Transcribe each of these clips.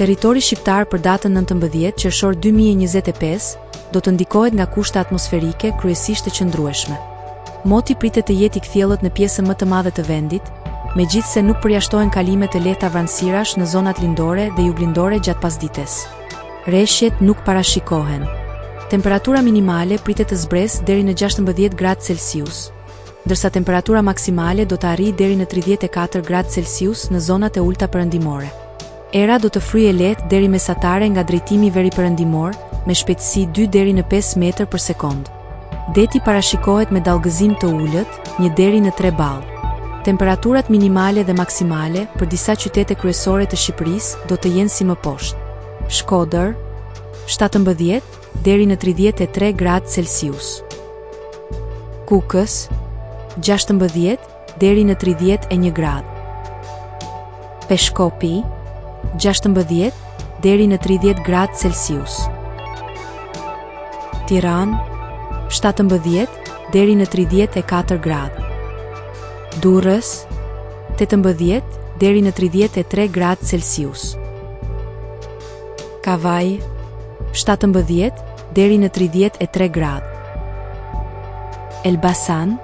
Territori shqiptar për datën 19 qershor 2025 do të ndikohet nga kushte atmosferike kryesisht të qëndrueshme. Moti pritet të jetë i kthjellët në pjesën më të madhe të vendit, megjithse nuk përjashtohen kalime të lehta vranësirash në zonat lindore dhe juglindore gjatë pasdites. Rreshjet nuk parashikohen. Temperatura minimale pritet të zbresë deri në 16 gradë Celsius, ndërsa temperatura maksimale do të arrijë deri në 34 gradë Celsius në zonat e ulta perëndimore. Era do të fryjë lehtë deri mesatare nga drejtimi veriperëndimor, me shpejtësi 2 deri në 5 metër për sekond. Deti parashikohet me dallgëzim të ulët, 1 deri në 3 ballë. Temperaturat minimale dhe maksimale për disa qytete kryesore të Shqipërisë do të jenë si më poshtë. Shkodër, 17 deri në 33 gradë Celsius. Kukës, 16 deri në 31 gradë. Peshkopi, 16 deri në 30 gradë Celsius. Tiranë, 17 deri në 34 gradë. Durrës, 18 deri në 33 gradë Celsius. Kavaj, 17 deri në 33 gradë. Elbasan,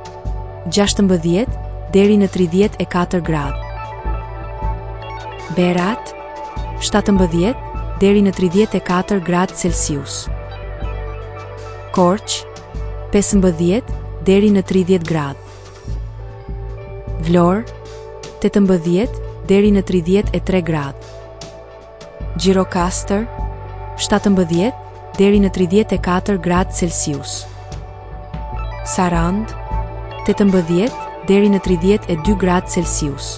16 deri në 34 gradë. Berat, 17 deri në 34 gradë Celsius. Korç, 15 deri në 30 gradë. Vlorë, 18 deri në 33 gradë. Gjirokastër, 17 deri në 34 gradë Celsius. Sarand, 18 deri në 32 gradë Celsius.